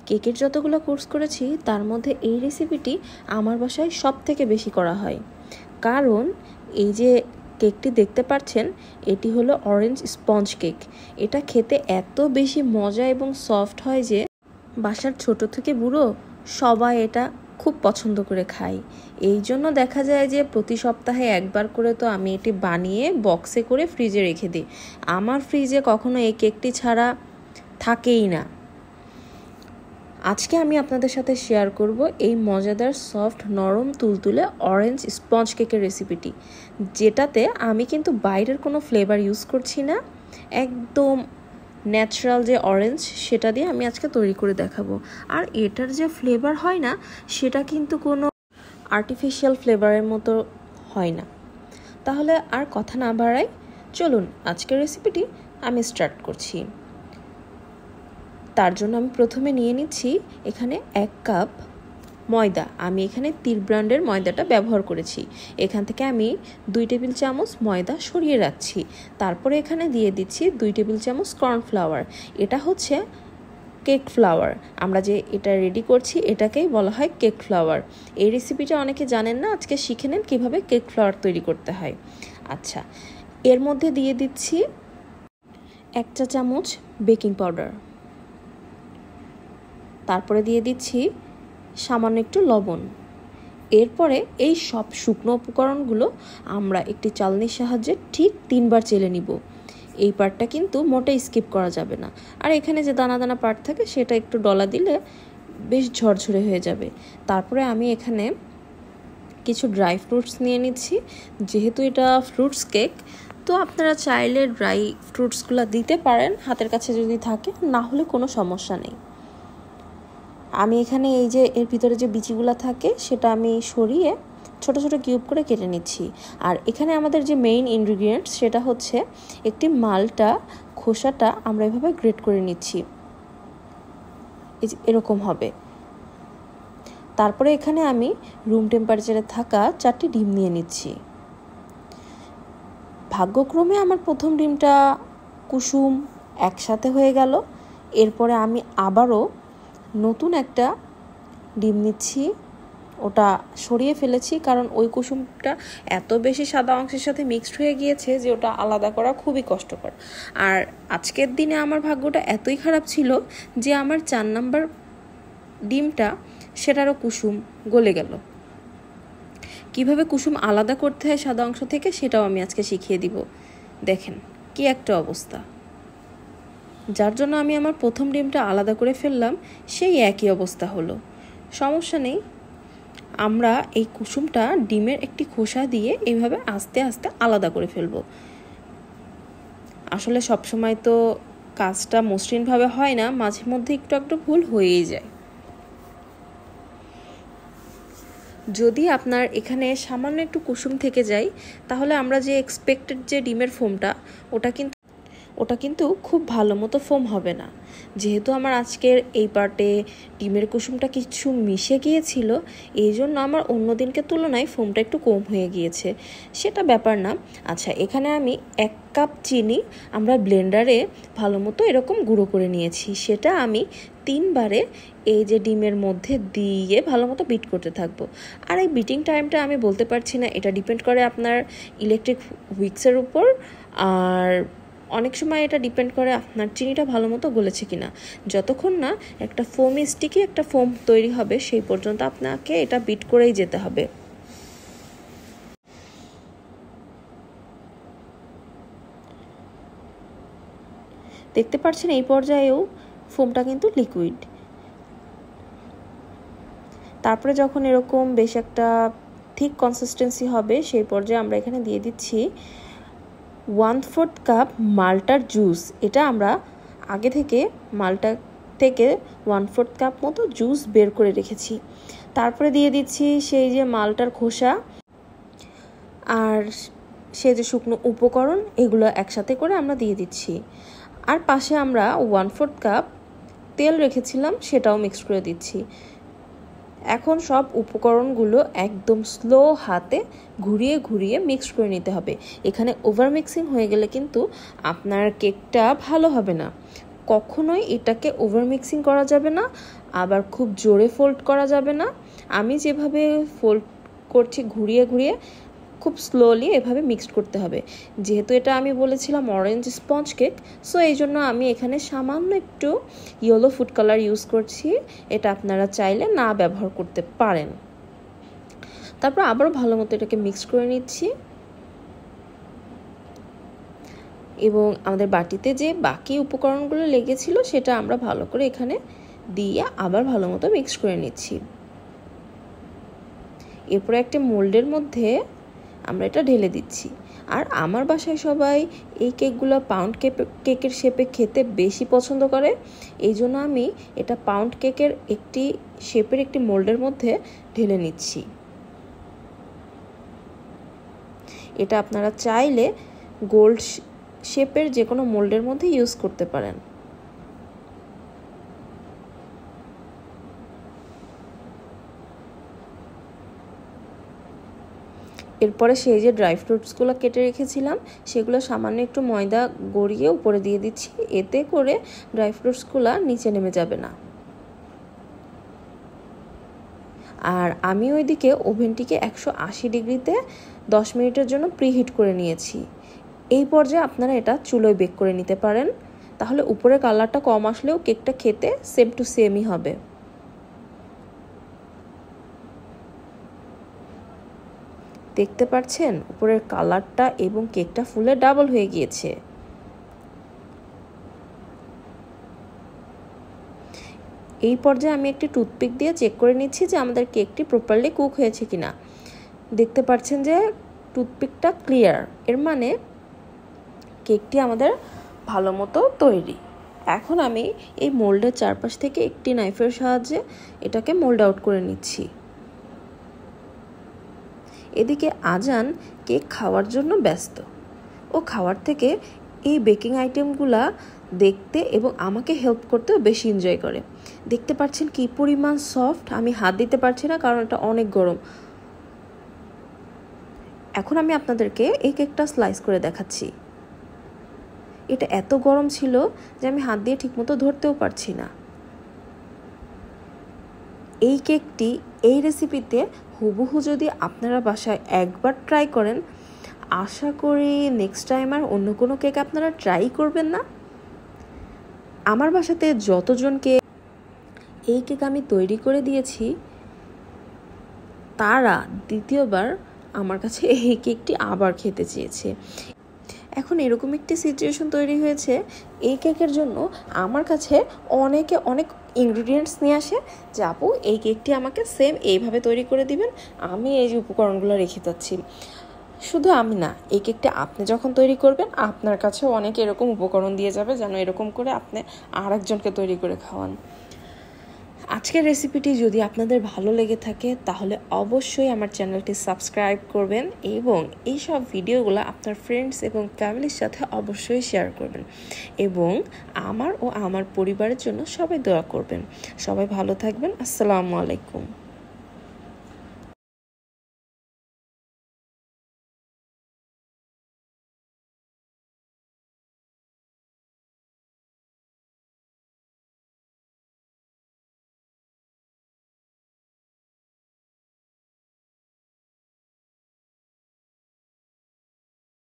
কেকের যতগুলো কোর্স করেছি তার মধ্যে এই রেসিপিটি আমার বাসায় সব থেকে বেশি করা হয়, কারণ এই যে কেকটি দেখতে পাচ্ছেন এটি হলো অরেঞ্জ স্পঞ্জ কেক। এটা খেতে এত বেশি মজা এবং সফট হয় যে বাসার ছোট থেকে বুড়ো সবাই এটা খুব পছন্দ করে খায়। এই জন্য দেখা যায় যে প্রতি সপ্তাহে একবার করে তো আমি এটি বানিয়ে বক্সে করে ফ্রিজে রেখে দিই। আমার ফ্রিজে কখনো এই কেকটি ছাড়া থাকেই না। আজকে আমি আপনাদের সাথে শেয়ার করব এই মজাদার সফট নরম তুলতুলে অরেঞ্জ স্পঞ্জ কেকের রেসিপিটি, যেটাতে আমি কিন্তু বাইরের কোনো ফ্লেভার ইউজ করছি না, একদম ন্যাচারাল যে অরেঞ্জ সেটা দিয়ে আমি আজকে তৈরি করে দেখাবো। আর এটার যে ফ্লেভার হয় না সেটা কিন্তু কোনো আর্টিফিশিয়াল ফ্লেভারের মতো হয় না। তাহলে আর কথা না বাড়াই, চলুন আজকের রেসিপিটি আমি স্টার্ট করছি। তার জন্য আমি প্রথমে নিয়ে নিচ্ছি এখানে 1 কাপ ময়দা। আমি এখানে তীর ব্র্যান্ডের ময়দাটা ব্যবহার করেছি। এখান থেকে আমি 2 টেবিল চামচ ময়দা সরিয়ে রাখছি। তারপরে এখানে দিয়ে দিচ্ছি 2 টেবিল চামচ কর্নফ্লাওয়ার। এটা হচ্ছে কেক ফ্লাওয়ার। আমরা যে এটা রেডি করছি এটাকেই বলা হয় কেক ফ্লাওয়ার। এই রেসিপিটা অনেকে জানেন না, আজকে শিখে নেন কীভাবে কেক ফ্লাওয়ার তৈরি করতে হয়। আচ্ছা, এর মধ্যে দিয়ে দিচ্ছি 1 চা চামচ বেকিং পাউডার। তারপরে দিয়ে দিচ্ছি সামান্য একটু লবণ। এরপরে এই সব শুকনো উপকরণগুলো আমরা একটি চালনির সাহায্যে ঠিক 3 বার চেলে নিব। এই পার্টটা কিন্তু মোটেই স্কিপ করা যাবে না। আর এখানে যে দানা দানা পার্ট থাকে সেটা একটু ডলা দিলে বেশ ঝরঝরে হয়ে যাবে। তারপরে আমি এখানে কিছু ড্রাই ফ্রুটস নিয়ে নিচ্ছি। যেহেতু এটা ফ্রুটস কেক, তো আপনারা চাইলে ড্রাই ফ্রুটসগুলো দিতে পারেন হাতের কাছে যদি থাকে, না হলে কোনো সমস্যা নেই। আমি এখানে এই যে এর ভিতরে যে বিচিগুলো থাকে সেটা আমি সরিয়ে ছোট ছোট কিউব করে কেটে নিচ্ছি। আর এখানে আমাদের যে মেইন ইনগ্রিডিয়েন্টস সেটা হচ্ছে একটি মালটা খোসাটা আমরা এভাবে গ্রেট করে নিচ্ছি, এরকম হবে। তারপরে এখানে আমি রুম টেম্পারেচারে থাকা 4টি ডিম নিয়ে নিচ্ছি। ভাগ্যক্রমে আমার প্রথম ডিমটা কুসুম একসাথে হয়ে গেল। এরপরে আমি আবারও নতুন একটা ডিম নিচ্ছি, ওটা সরিয়ে ফেলেছি কারণ ওই কুসুমটা এত বেশি সাদা অংশের সাথে মিক্সড হয়ে গিয়েছে যে ওটা আলাদা করা খুবই কষ্টকর। আর আজকের দিনে আমার ভাগ্যটা এতই খারাপ ছিল যে আমার 4 নাম্বার ডিমটা সেটারও কুসুম গলে গেল। কিভাবে কুসুম আলাদা করতে হয় সাদা অংশ থেকে সেটাও আমি আজকে শিখিয়ে দিব। দেখেন কি একটা অবস্থা, যার জন্য আমি আমার প্রথম ডিমটা আলাদা করে ফেললাম, সেই একই অবস্থা হলো। সমস্যা নেই, আমরা এই কুসুমটা ডিমের একটি খোসা দিয়ে এইভাবে আস্তে আস্তে আলাদা করে ফেলবো। আসলে সবসময় তো কাজটা মসৃণভাবে হয় না, মাঝে মধ্যে একটু একটু ভুল হয়েই যায়। যদি আপনার এখানে সামান্য একটু কুসুম থেকে যায় তাহলে আমরা যে এক্সপেক্টেড যে ডিমের ফোমটা ওটা কিন্তু খুব ভালো মতো ফোম হবে না। যেহেতু আমার আজকের এই পার্টে ডিমের কুসুমটা কিছু মিশে গিয়েছিল, এই জন্য আমার অন্য দিনকে তুলনায় ফোমটা একটু কম হয়ে গিয়েছে, সেটা ব্যাপার না। আচ্ছা, এখানে আমি 1 কাপ চিনি আমরা ব্লেন্ডারে ভালো মতো এরকম গুঁড়ো করে নিয়েছি। সেটা আমি 3 বারে এই যে ডিমের মধ্যে দিয়ে ভালো মতো বিট করতে থাকবো। আর এই বিটিং টাইমটা আমি বলতে পারছি না, এটা ডিপেন্ড করে আপনার ইলেকট্রিক হুইক্সের উপর, আর অনেক সময় এটা ডিপেন্ড করে আপনার চিনিটা ভালো মতো গলেছে কিনা। যতক্ষণ না একটা ফোমি স্টিকি একটা ফোম তৈরি হবে সেই পর্যন্ত আপনাকে এটা বিট করেই যেতে হবে। দেখতে পাচ্ছেন এই পর্যায়েও ফোমটা কিন্তু লিকুইড। তারপরে যখন এরকম বেশ একটা থিক কনসিস্টেন্সি হবে সেই পর্যায়ে আমরা এখানে দিয়ে দিচ্ছি 1/4 কাপ মাল্টার জুস। এটা আমরা আগে থেকে মাল্টা থেকে 1/4 কাপ মতো জুস বের করে রেখেছি। তারপরে দিয়ে দিচ্ছি সেই যে মাল্টার খোসা আর সেই যে শুকনো উপকরণ, এগুলো একসাথে করে আমরা দিয়ে দিচ্ছি। আর পাশে আমরা 1/4 কাপ তেল রেখেছিলাম, সেটাও মিক্স করে দিচ্ছি। এখন সব উপকরণগুলো একদম স্লো হাতে ঘুরিয়ে ঘুরিয়ে মিক্স করে নিতে হবে। এখানে ওভার মিক্সিং হয়ে গেলে কিন্তু আপনার কেকটা ভালো হবে না। কখনোই এটাকে ওভার মিক্সিং করা যাবে না, আবার খুব জোরে ফোল্ড করা যাবে না। আমি যেভাবে ফোল্ড করছি ঘুরিয়ে ঘুরিয়ে খুব স্লোলি এভাবে মিক্সড করতে হবে। যেহেতু এটা আমি বলেছিলাম অরেঞ্জ স্পঞ্জ কেক, সো এই জন্য আমি এখানে সামান্য একটু ইয়েলো ফুড কালার ইউজ করছি। এটা আপনারা চাইলে না ব্যবহার করতে পারেন। তারপর আবারও ভালো মতো এটাকে মিক্স করে নিচ্ছি এবং আমাদের বাটিতে যে বাকি উপকরণগুলো লেগেছিল সেটা আমরা ভালো করে এখানে দিয়ে আবার ভালো মতো মিক্স করে নিচ্ছি। এরপরে একটা মোল্ডের মধ্যে আমরা এটা ঢেলে দিচ্ছি। আর আমার বাসায় সবাই এই কেকগুলো পাউন্ড কেকের শেপে খেতে বেশি পছন্দ করে, এই জন্য আমি এটা পাউন্ড কেকের একটি শেপের একটি মোল্ডের মধ্যে ঢেলে নিচ্ছি। এটা আপনারা চাইলে গোল্ড শেপের যে কোনো মোল্ডের মধ্যে ইউজ করতে পারেন। এরপরে সেই যে ড্রাই ফ্রুটসগুলো কেটে রেখেছিলাম সেগুলো সামান্য একটু ময়দা গড়িয়ে উপরে দিয়ে দিচ্ছি, এতে করে ড্রাই ফ্রুটসগুলো নিচে নেমে যাবে না। আর আমি ওইদিকে ওভেনটিকে 180 ডিগ্রিতে 10 মিনিটের জন্য প্রিহিট করে নিয়েছি। এই পর্যায়ে আপনারা এটা চুলোয় বেক করে নিতে পারেন, তাহলে উপরের কালারটা কম আসলেও কেকটা খেতে সেম টু সেমই হবে। দেখতে পাচ্ছেন উপরের কালারটা এবং কেকটা ফুলে ডাবল হয়ে গিয়েছে। এই পর্যায়ে আমি একটি টুথপিক দিয়ে চেক করে নিচ্ছি যে আমাদের কেকটি প্রপারলি কুক হয়েছে কিনা। দেখতে পাচ্ছেন যে টুথপিকটা ক্লিয়ার, এর মানে কেকটি আমাদের ভালো মতো তৈরি। এখন আমি এই মোল্ডের চারপাশ থেকে একটি নাইফের সাহায্যে এটাকে মোল্ড আউট করে নিচ্ছি। এদিকে আজান কেক খাওয়ার জন্য ব্যস্ত। ও খাওয়ার থেকে এই বেকিং আইটেমগুলা দেখতে এবং আমাকে হেল্প করতেও বেশি এনজয় করে। দেখতে পাচ্ছেন কি পরিমাণ সফট, আমি হাত দিতে পারছি না কারণ এটা অনেক গরম। এখন আমি আপনাদেরকে এই কেকটা স্লাইস করে দেখাচ্ছি। এটা এত গরম ছিল যে আমি হাত দিয়ে ঠিকমতো ধরতেও পারছি না। এই কেকটি এই রেসিপিতে হুবহু যদি আপনারা বাসায় একবার ট্রাই করেন, আশা করি নেক্সট টাইম আর অন্য কোনো কেক আপনারা ট্রাই করবেন না। আমার বাসাতে যতজনকে এই কেক আমি তৈরি করে দিয়েছি তারা দ্বিতীয়বার আমার কাছে এই কেকটি আবার খেতে চেয়েছে। এখন এরকম একটি সিচুয়েশন তৈরি হয়েছে, এই কেকের জন্য আমার কাছে অনেকে অনেক ইনগ্রিডিয়েন্টস নিয়ে আসে যে আপু এই কেকটি আমাকে সেম এইভাবে তৈরি করে দিবেন, আমি এই যে উপকরণগুলো রেখে যাচ্ছি। শুধু আমি না, এই কেকটা আপনি যখন তৈরি করবেন আপনার কাছেও অনেক এরকম উপকরণ দিয়ে যাবে যেন এরকম করে আপনি আর একজনকে তৈরি করে খাওয়ান। আজকের রেসিপিটি যদি আপনাদের ভালো লেগে থাকে তাহলে অবশ্যই আমার চ্যানেলটি সাবস্ক্রাইব করবেন এবং এই সব ভিডিওগুলো আপনার ফ্রেন্ডস এবং ফ্যামিলির সাথে অবশ্যই শেয়ার করবেন এবং আমার ও আমার পরিবারের জন্য সবাই দোয়া করবেন। সবাই ভালো থাকবেন। আসসালামু আলাইকুম।